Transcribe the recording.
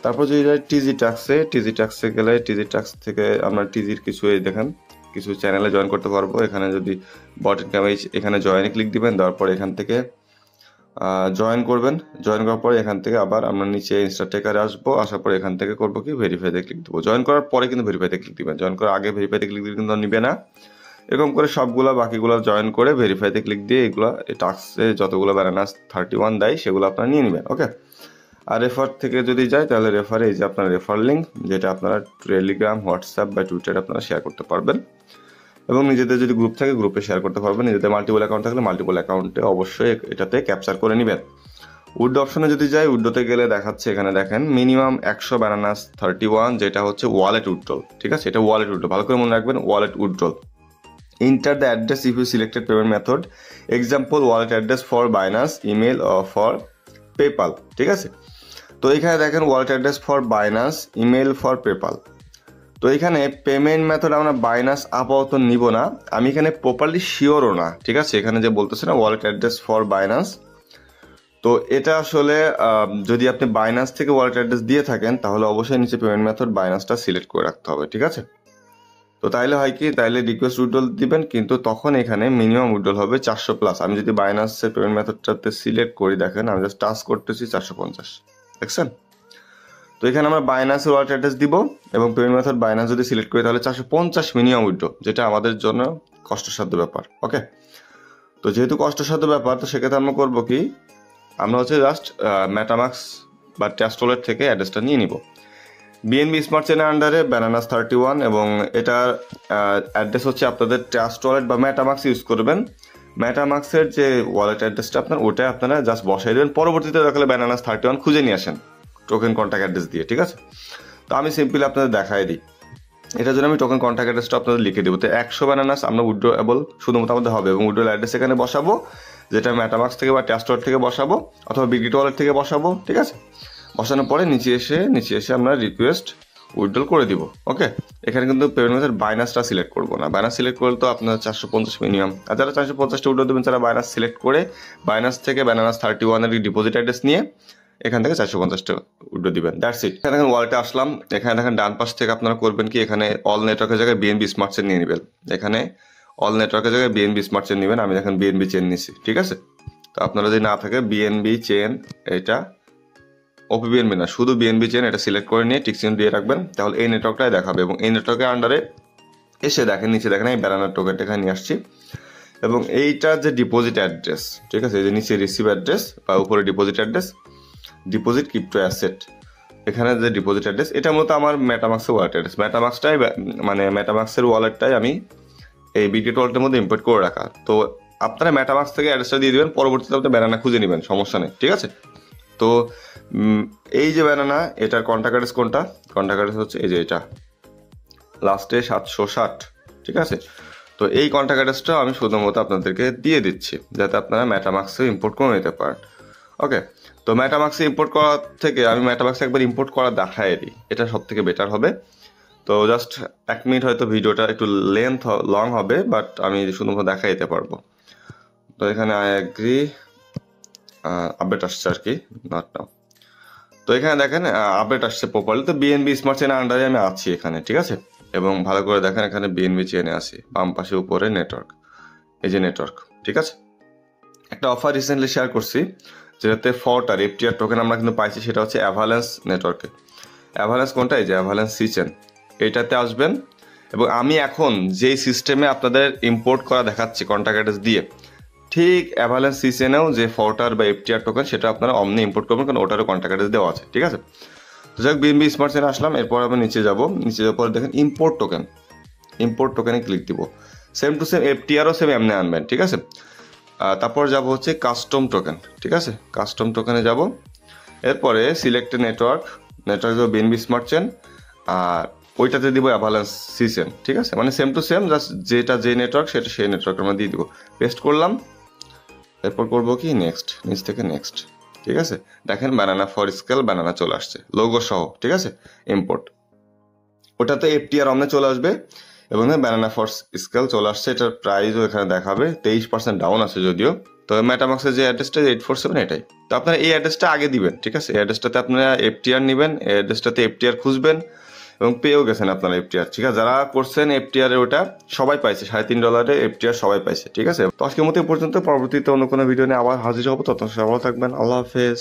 তারপর যদি যাই টিজি ট্যাক্সে গেলে টিজি ট্যাক্স থেকে আমরা টিজির কিছু এই দেখেন কিছু চ্যানেলে জয়েন করতে পারবো। এখানে যদি বট ইনকাম এখানে জয়েনে ক্লিক দিবেন, দেওয়ার পরে এখান থেকে জয়েন করবেন। জয়েন করার পরে এখান থেকে আবার আমরা নিচে ইনস্টাটেকারে আসবো, আসার পরে এখান থেকে করবো কি ভেরিফাইতে ক্লিক দেবো। জয়েন করার পরে কিন্তু ভেরিফাইতে ক্লিক দিবেন, জয়েন করার আগে ভেরিফাইতে ক্লিক দিলে কিন্তু নিবে না। এরকম করে সবগুলো বাকিগুলো জয়েন করে ভেরিফাইতে ক্লিক দিয়ে এগুলো এই টাস্কে যতগুলো ব্যানানাস 31 দেয় সেগুলো আপনারা নিয়ে নেবেন। ওকে, আর রেফার থেকে যদি যায় তাহলে রেফারে এই যে আপনার রেফার লিঙ্ক, যেটা আপনারা টেলিগ্রাম, হোয়াটসঅ্যাপ বা টুইটারে আপনারা শেয়ার করতে পারবেন। এবং নিজেদের যদি গ্রুপ থাকে গ্রুপে শেয়ার করতে পারবেন। নিজেদের মাল্টিপল অ্যাকাউন্ট থাকলে মাল্টিপল অ্যাকাউন্টে অবশ্যই এটাতে ক্যাপচার করে নেবেন। উইড্রো অপশনে যদি যাই, উইড্রোতে গেলে দেখাচ্ছে এখানে দেখেন মিনিমাম 100 ব্যানানাস 31, যেটা হচ্ছে ওয়ালেট উইড্রোল। ঠিক আছে, এটা ওয়ালেট উইড্রোল, ভালো করে মনে রাখবেন, wallet withdrawal. Enter the address if you selected payment method, example wallet address for Binance, email for PayPal. ঠিক আছে, তো এখানে দেখেন wallet address for Binance, email for PayPal. তো এখানে পেমেন্ট মেথড আমরা বাইনাস আপাতত নিব না, আমি এখানে প্রপারলি শিওরও না। ঠিক আছে, এখানে যে বলতেছে না ওয়ালেট অ্যাড্রেস ফর বাইনাস, তো এটা আসলে যদি আপনি বাইনাস থেকে ওয়ালেট অ্যাড্রেস দিয়ে থাকেন তাহলে অবশ্যই নিচে পেমেন্ট মেথড বাইনাসটা সিলেক্ট করে রাখতে হবে। ঠিক আছে, তো তাইলে হয় কি, তাইলে রিকোয়েস্ট উইড্রল দিবেন, কিন্তু তখন এখানে মিনিমাম উইড্রল হবে 400+। আমি যদি বাইনাসের পেমেন্ট মেথডটাতে সিলেক্ট করি, দেখেন আমি জাস্ট টাচ করতেছি 450, দেখছেন? তো এখানে আমরা বাইনাসের ওয়ালেট অ্যাড্রেস দিব এবং পেমেন্ট মেথড বাইনাস যদি সিলেক্ট করি তাহলে 450 মিনিমাম উইড্রো, যেটা আমাদের জন্য কষ্টসাধ্য ব্যাপার। ওকে, তো যেহেতু কষ্টসাধ্য ব্যাপার, তো সেক্ষেত্রে আমরা করবো কি, আমরা হচ্ছে জাস্ট মেটামাক্স বা ট্রাস্ট ওয়ালেট থেকে অ্যাড্রেসটা নিয়ে নিব। বিএনবি স্মার্ট চেনের আন্ডারে ব্যানানাস 31 এবং এটার অ্যাড্রেস হচ্ছে আপনাদের ট্রাস্ট ওয়ালেট বা মেটামাক্স ইউজ করবেন। মেটামাক্সের যে ওয়ালেট অ্যাড্রেসটা আপনার, ওটা আপনারা জাস্ট বসাই দেবেন, পরবর্তীতে দেখলে ব্যানানাস 31 খুঁজে নিয়ে আসেন টোকেন কন্ট্যাক্ট অ্যাড্রেস দিয়ে। ঠিক আছে, তো আমি সিম্পলি আপনাদের দেখাই দিই। এটার জন্য আমি টোকেন কন্ট্যাক্ট অ্যাড্রেসটা আপনাদের লিখে দেবো। তো 100 ব্যানানাস আমরা উইড্রোয়েবল শুধুমাত্র আমাদের হবে এবং উইড্রোল অ্যাড্রেস এখানে বসাবো, যেটা মেটামাক্স থেকে বা ট্রাস্ট ওয়ালেট থেকে বসাবো অথবা বিগিট ওয়ালেট থেকে বসাবো। ঠিক আছে, বসানোর পরে নিচে এসে আমরা রিকোয়েস্ট উইথড্রল করে দিব। ওকে, এখানে কিন্তু পেমেন্ট মেথড বাইনাসটা সিলেক্ট করবো না, বাইনাস সিলেক্ট করলে তো আপনার 450 মিনিমাম। আর যারা 450টা উইথড্রল দেবেন তারা বাইনাস সিলেক্ট করে বাইনাস থেকে ব্যানানাস 31 এর ডিপোজিট অ্যাড্রেস নিয়ে এখান থেকে 450টা উইথড্রল দিবেন। That's it. এখানে দেখেন ওয়ালেটে আসলাম, এখানে দেখেন ডান পাশ থেকে আপনারা করবেন কি, এখানে অল নেটওয়ার্কের জায়গায় বিএনবি স্মার্ট চেন নিয়ে নেবেন। এখানে অল নেটওয়ার্কের জায়গায় বিএনবি স্মার্ট চেন নেবেন, আমি দেখেন বিএনবি চেন নিছি। ঠিক আছে, তো আপনারা যদি না থাকে বিএনবি চেন, এটা ওপিবিএনবি না, শুধু বিএনবি চেন, এটা সিলেক্ট করে নিয়ে টিক চিহ্ন দিয়ে রাখবেন, তাহলে এই নেটওয়ার্কটাই দেখাবে। এবং এই নেটওয়ার্কের আন্ডারে এসে দেখেন নিচে দেখেন এই ব্যানানার টোকেনটা এখানে নিয়ে আসছি এবং এইটার যে ডিপোজিট অ্যাড্রেস, ঠিক আছে, এই যে নিচে রিসিভ অ্যাড্রেস বা উপরে deposit address, deposit crypto asset, এখানে যে ডিপোজিট অ্যাড্রেস, এটা মূলত আমার মেটামাক্সের ওয়ালেট অ্যাড্রেস। মেটামাক্সটাই মানে মেটামাক্সের ওয়ালেটটাই আমি এই বিগেট ওয়ালেটের মধ্যে ইম্পোর্ট করে রাখা। তো আপনারা মেটামাক্স থেকে অ্যাড্রেসটা দিয়ে দেবেন, পরবর্তীতে আপনি ব্যানানা খুঁজে নেবেন, সমস্যা নেই। ঠিক আছে, তো এই যে ব্যানানা, এটার কন্ট্যাক্ট অ্যাড্রেস কোনটা, কন্ট্যাক্ট অ্যাড্রেস হচ্ছে এই যে এটা লাস্টে 760। ঠিক আছে, তো এই কন্ট্যাক্ট অ্যাড্রেসটা আমি শুধুমাত্র আপনাদেরকে দিয়ে দিচ্ছি যাতে আপনারা মেটামাক্সে ইম্পোর্ট করে নিতে পারেন। ওকে, তো মেটামাক্সে ইম্পোর্ট করার থেকে আমি মেটামাক্সে একবার ইম্পোর্ট করা দেখাই দিই, এটা সব থেকে বেটার হবে। তো জাস্ট 1 মিনিট হয়তো ভিডিওটা একটু লং হবে, বাট আমি শুধুমাত্র দেখাই দিতে পারবো। তো এখানে আই অ্যাগ্রি, আপডেট আসছে আর কি, নট নাও। তো এখানে দেখেন আপডেট আসছে প্রপারলি। তো বিএনবি স্মার্ট চেনের আন্ডারে আমি আছি এখানে। ঠিক আছে, এবং ভালো করে দেখেন এখানে বিএনবি চেনে আছি, বাম পাশে উপরে নেটওয়ার্ক, এই যে নেটওয়ার্ক। ঠিক আছে, একটা অফার রিসেন্টলি শেয়ার করছি যেটাতে ফটার এফটিআর টোকেন আমরা কিন্তু পাইছি, সেটা হচ্ছে অ্যাভালান্স নেটওয়ার্কে। অ্যাভালান্স কোনটা, এই যে অ্যাভালান্স সিচেন, এইটাতে আসবেন এবং আমি এখন যেই সিস্টেমে আপনাদের ইম্পোর্ট করা দেখাচ্ছি কন্ট্যাক্ট অ্যাড্রেস দিয়ে, ঠিক অ্যাভালান্স সিচেনেও যে ফটার বা এফটিআর টোকেন সেটা আপনারা অমনি ইম্পোর্ট করবেন, কারণ ওটারও কন্ট্যাক্ট অ্যাড্রেস দেওয়া আছে। ঠিক আছে, তো যাক বিএনবি স্মার্ট চেনে আসলাম, এরপর আমি নিচে যাবো, নিচে যাওয়ার পরে দেখেন ইম্পোর্ট টোকেন, ইম্পোর্ট টোকেনে ক্লিক দিব। সেম টু সেম এফটিআরও সেম এমনি আনবেন। ঠিক আছে, তারপর যাব হচ্ছে কাস্টম টোকেন। ঠিক আছে, কাস্টম টোকেনে যাব, এরপরে সিলেক্ট নেটওয়ার্ক, নেটওয়ার্ক দেবো বিএনবি স্মার্ট চেন, আর ওইটাতে দিব অ্যাভালান্স সিচেন। ঠিক আছে, মানে সেম টু সেম, জাস্ট যেটা যে নেটওয়ার্ক সেটা সেই নেটওয়ার্ক আমরা দিয়ে দিব, পেস্ট করলাম। এরপর করবো কি নেক্সট, নিচ থেকে নেক্সট। ঠিক আছে, দেখেন ব্যানানা ফর স্কেল ব্যানানা চলে আসছে লোগো সহ। ঠিক আছে, ইম্পোর্ট, ওটাতে এফটিআর অমনে চলে আসবে এবং ব্যানানা ফর স্কেল চলে আসছে। এটার প্রাইসও এখানে দেখাবে, 23% ডাউন আছে যদিও। তো মেটামাক্সের যে অ্যাড্রেসটা 847 এটাই। তো আপনারা এই অ্যাড্রেসটা আগে দিবেন, ঠিক আছে? এই অ্যাড্রেসটাতে আপনারা এফটিআর নেবেন, এই অ্যাড্রেসটাতে এফটিআর খুঁজবেন এবং পেয়েও গেছেন আপনারা এফটিআর, ঠিক আছে? যারা করছেন এফটিআর এর ওটা সবাই পাইছে, $3.5 এফটিআর সবাই পাইছে, ঠিক আছে? তো আজকের মতো এই পর্যন্ত, পরবর্তীতে অন্য কোনো ভিডিও নিয়ে আবার হাজির হবো। ততক্ষণ সবাই ভালো থাকবেন, আল্লাহ হাফেজ।